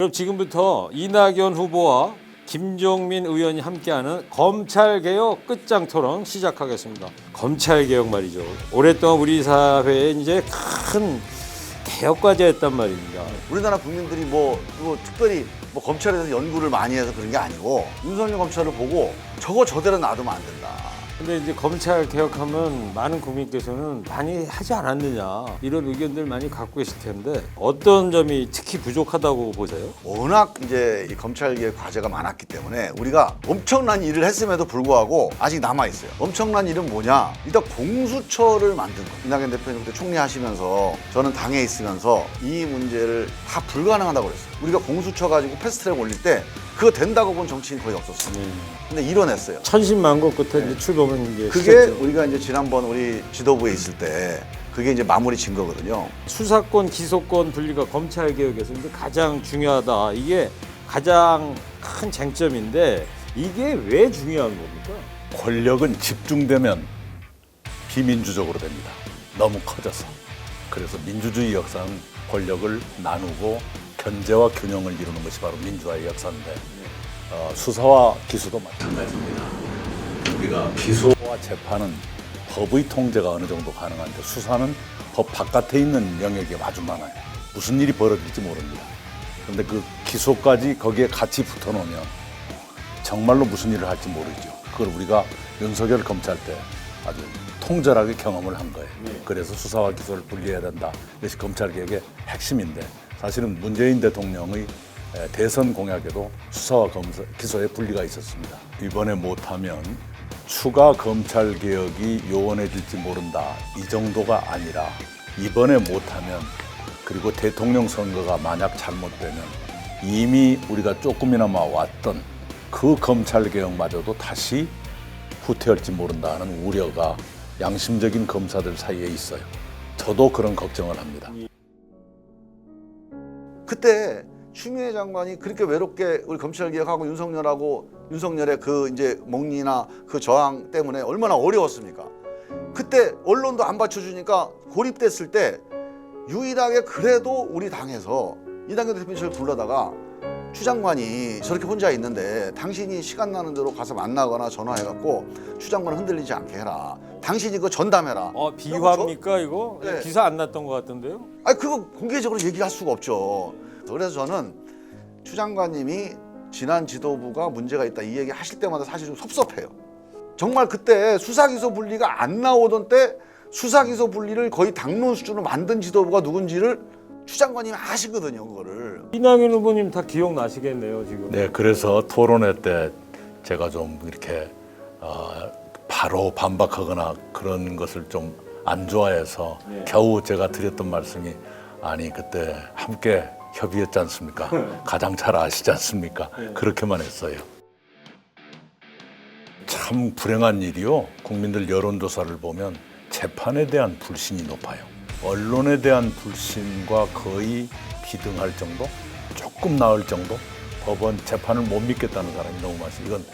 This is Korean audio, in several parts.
그럼 지금부터 이낙연 후보와 김종민 의원이 함께하는 검찰개혁 끝장 토론 시작하겠습니다. 검찰개혁 말이죠. 오랫동안 우리 사회에 이제 큰 개혁 과제였단 말입니다. 우리나라 국민들이 특별히 검찰에 대해서 연구를 많이 해서 그런 게 아니고 윤석열 검찰을 보고 저거 저대로 놔두면 안 된다. 근데 이제 검찰 개혁하면 많은 국민께서는 많이 하지 않았느냐 이런 의견들 많이 갖고 계실 텐데 어떤 점이 특히 부족하다고 보세요? 워낙 이제 이 검찰개혁 과제가 많았기 때문에 우리가 엄청난 일을 했음에도 불구하고 아직 남아있어요. 엄청난 일은 뭐냐? 일단 공수처를 만든 거. 이낙연 대표님 그때 총리하시면서 저는 당에 있으면서 이 문제를 다 불가능하다고 그랬어요. 우리가 공수처 가지고 패스트트랙 올릴 때 그거 된다고 본 정치인 거의 없었어요. 근데 이뤄냈어요. 천신만고 끝에 이제 출범은 이제 그게 시작죠. 우리가 이제 지난번 우리 지도부에 있을 때 그게 이제 마무리 진 거거든요. 수사권, 기소권 분리가 검찰 개혁에서 이제 가장 중요하다. 이게 가장 큰 쟁점인데 이게 왜 중요한 겁니까? 권력은 집중되면 비민주적으로 됩니다. 너무 커져서. 그래서 민주주의 역사는 권력을 나누고 견제와 균형을 이루는 것이 바로 민주화의 역사인데 수사와 기소도 마찬가지입니다. 우리가 기소와 재판은 법의 통제가 어느 정도 가능한데 수사는 법 바깥에 있는 영역이 아주 많아요. 무슨 일이 벌어질지 모릅니다. 그런데 그 기소까지 거기에 같이 붙어놓으면 정말로 무슨 일을 할지 모르죠. 그걸 우리가 윤석열 검찰 때 아주 통절하게 경험을 한 거예요. 그래서 수사와 기소를 분리해야 된다. 이것이 검찰개혁의 핵심인데 사실은 문재인 대통령의 대선 공약에도 수사와 기소의 분리가 있었습니다. 이번에 못하면 추가 검찰개혁이 요원해질지 모른다. 이 정도가 아니라 이번에 못하면 그리고 대통령 선거가 만약 잘못되면 이미 우리가 조금이나마 왔던 그 검찰개혁마저도 다시 후퇴할지 모른다는 우려가 양심적인 검사들 사이에 있어요. 저도 그런 걱정을 합니다. 그때 추미애 장관이 그렇게 외롭게 우리 검찰개혁하고 윤석열의 그 이제 몽리나 그 저항 때문에 얼마나 어려웠습니까? 그때 언론도 안 받쳐주니까 고립됐을 때 유일하게 그래도 우리 당에서 이낙연 대표님 저를 불러다가 추 장관이 저렇게 혼자 있는데 당신이 시간 나는 대로 가서 만나거나 전화해갖고 추 장관 흔들리지 않게 해라. 당신이 그거 전담해라. 비화입니까 이거? 네. 기사 안 났던 것 같던데요? 아니 그거 공개적으로 얘기할 수가 없죠. 그래서 저는 추 장관님이 지난 지도부가 문제가 있다 이 얘기 하실 때마다 사실 좀 섭섭해요. 정말 그때 수사기소 분리가 안 나오던 때 수사기소 분리를 거의 당론 수준으로 만든 지도부가 누군지를 추 장관님이 아시거든요, 그거를. 이낙연 후보님 다 기억나시겠네요 지금. 네, 그래서 토론회 때 제가 좀 이렇게 바로 반박하거나 그런 것을 좀 안 좋아해서 겨우 제가 드렸던 말씀이 아니 그때 함께 협의했지 않습니까? 가장 잘 아시지 않습니까? 그렇게만 했어요. 참 불행한 일이요. 국민들 여론조사를 보면 재판에 대한 불신이 높아요. 언론에 대한 불신과 거의 비등할 정도? 조금 나을 정도? 법원 재판을 못 믿겠다는 사람이 너무 많습니다. 이건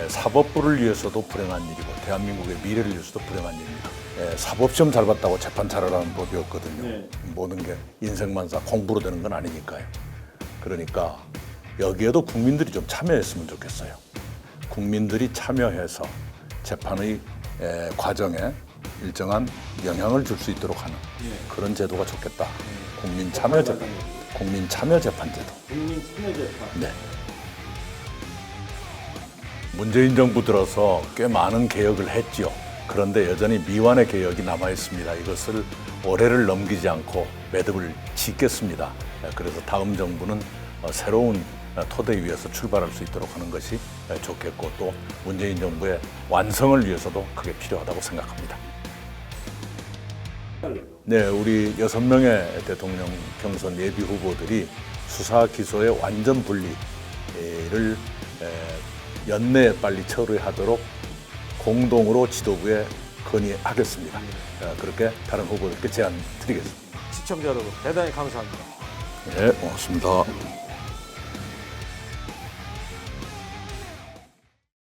사법부를 위해서도 불행한 일이고 대한민국의 미래를 위해서도 불행한 일입니다. 사법시험 잘 봤다고 재판 잘하라는 법이 없거든요. 모든 게 인생만사 공부로 되는 건 아니니까요. 그러니까 여기에도 국민들이 좀 참여했으면 좋겠어요. 국민들이 참여해서 재판의 과정에 일정한 영향을 줄 수 있도록 하는 그런 제도가 좋겠다. 국민 참여 재판 제도. 국민 참여 재판. 네. 문재인 정부 들어서 꽤 많은 개혁을 했지요. 그런데 여전히 미완의 개혁이 남아 있습니다. 이것을 올해를 넘기지 않고 매듭을 짓겠습니다. 그래서 다음 정부는 새로운 토대 위에서 출발할 수 있도록 하는 것이 좋겠고 또 문재인 정부의 완성을 위해서도 그게 필요하다고 생각합니다. 네, 우리 6명의 대통령 경선 예비 후보들이 수사 기소의 완전 분리를 연내에 빨리 처리하도록 공동으로 지도부에 건의하겠습니다. 그렇게 다른 후보들께 제안 드리겠습니다. 시청자 여러분 대단히 감사합니다. 네, 고맙습니다.